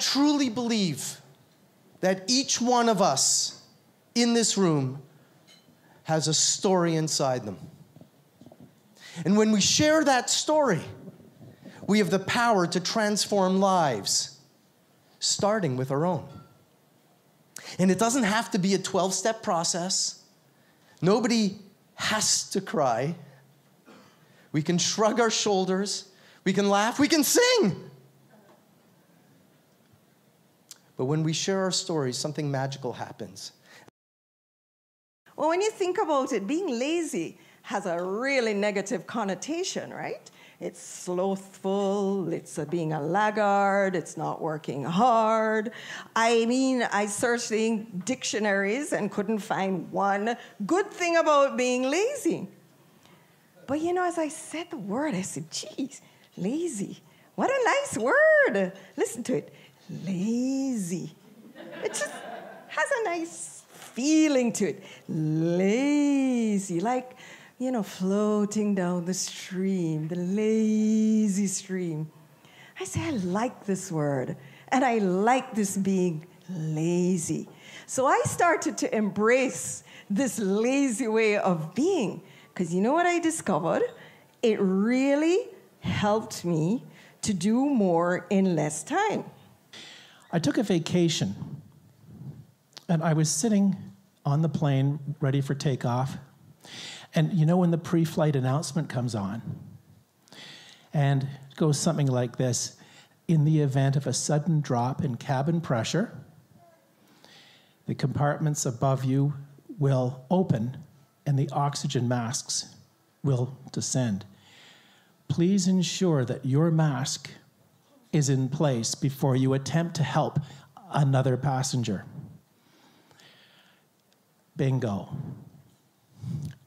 truly believe that each one of us in this room has a story inside them. And when we share that story, we have the power to transform lives, starting with our own. And it doesn't have to be a 12-step process. Nobody has to cry. We can shrug our shoulders. We can laugh. We can sing. But when we share our stories, something magical happens. Well, when you think about it, being lazy has a really negative connotation, right? It's slothful, it's being a laggard, it's not working hard. I mean, I searched in dictionaries and couldn't find one good thing about being lazy. But you know, as I said the word, I said, geez, lazy. What a nice word. Listen to it. Lazy. It just has a nice feeling to it. Lazy, like, you know, floating down the stream, the lazy stream. I say, I like this word, and I like this being lazy. So I started to embrace this lazy way of being, because you know what I discovered? It really helped me to do more in less time. I took a vacation, and I was sitting on the plane ready for takeoff. And you know when the pre-flight announcement comes on? And it goes something like this: in the event of a sudden drop in cabin pressure, the compartments above you will open and the oxygen masks will descend. Please ensure that your mask is in place before you attempt to help another passenger. Bingo.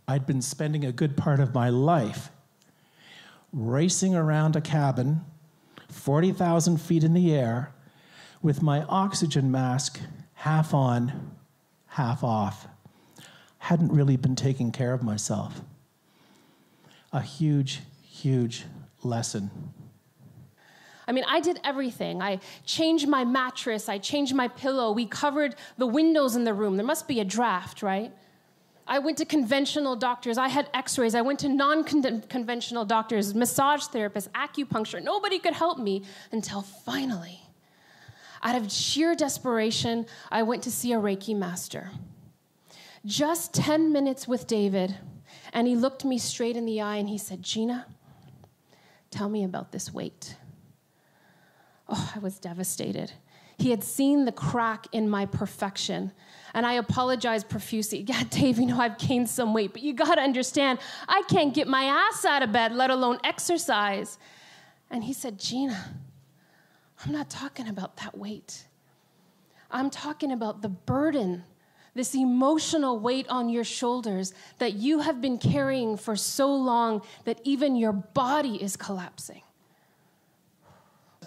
I'd been spending a good part of my life racing around a cabin 40,000 feet in the air with my oxygen mask half on, half off. Hadn't really been taking care of myself. A huge, huge lesson. I mean, I did everything. I changed my mattress, I changed my pillow, we covered the windows in the room. There must be a draft, right? I went to conventional doctors, I had x-rays, I went to non-conventional doctors, massage therapists, acupuncture. Nobody could help me until finally, out of sheer desperation, I went to see a Reiki master. Just 10 minutes with David, and he looked me straight in the eye and he said, Gina, tell me about this weight. Oh, I was devastated. He had seen the crack in my perfection. And I apologized profusely. Yeah, Dave, you know, I've gained some weight, but you gotta understand, I can't get my ass out of bed, let alone exercise. And he said, Gina, I'm not talking about that weight. I'm talking about the burden, this emotional weight on your shoulders that you have been carrying for so long that even your body is collapsing.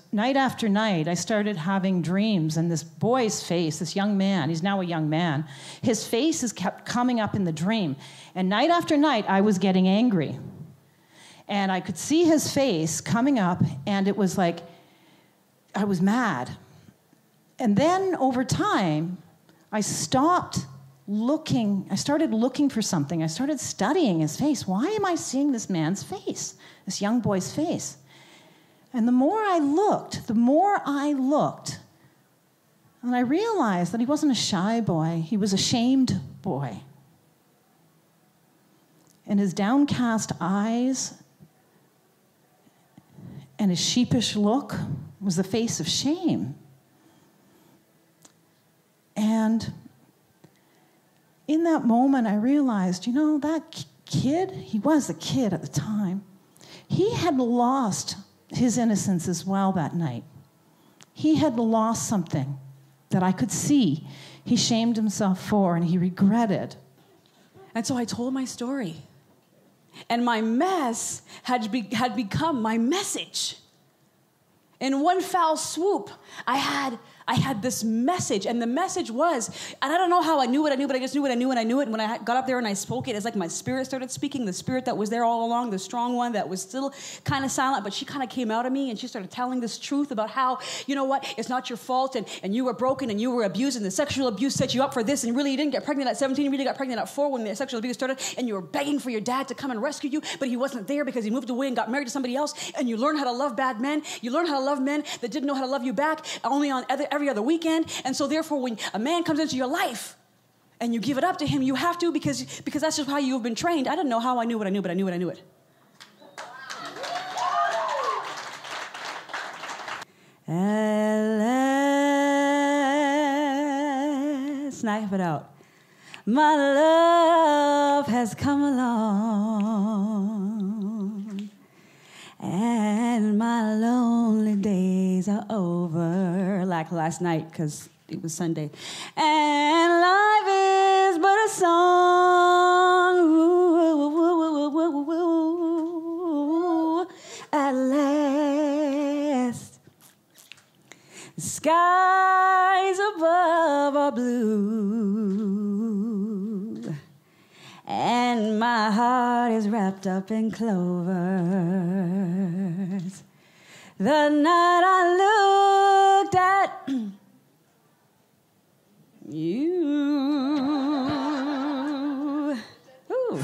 Night after night, I started having dreams, and this boy's face, this young man, he's now a young man, his face has kept coming up in the dream. And night after night, I was getting angry. And I could see his face coming up, and it was like, I was mad. And then over time, I stopped looking. I started looking for something. I started studying his face. Why am I seeing this man's face, this young boy's face? And the more I looked, and I realized that he wasn't a shy boy, he was a shamed boy. And his downcast eyes and his sheepish look was the face of shame. And in that moment, I realized, you know, that kid, he was a kid at the time, he had lost his innocence as well that night. He had lost something that I could see he shamed himself for and he regretted. And so I told my story. And my mess had become my message. In one foul swoop, I had I had this message, and the message was, and I don't know how I knew it, but I just knew it, I knew it, I knew it. And when I got up there and I spoke it, it's like my spirit started speaking, the spirit that was there all along, the strong one that was still kind of silent, but she kind of came out of me, and she started telling this truth about how, you know what, it's not your fault, and you were broken, and you were abused, and the sexual abuse set you up for this, and really you didn't get pregnant at 17, you really got pregnant at 4 when the sexual abuse started, and you were begging for your dad to come and rescue you, but he wasn't there because he moved away and got married to somebody else, and you learned how to love bad men, you learned how to love men that didn't know how to love you back, only on every other weekend. And so therefore when a man comes into your life and you give it up to him, you have to because that's just how you've been trained. I didn't know how I knew what I knew, but I knew what I knew it. Let's knife it out. My love has come along, and my lonely days are over, like last night, because it was Sunday. And life is but a song, ooh, at last. The skies above are blue, and my heart is wrapped up in clovers. The night I looked at you. Ooh.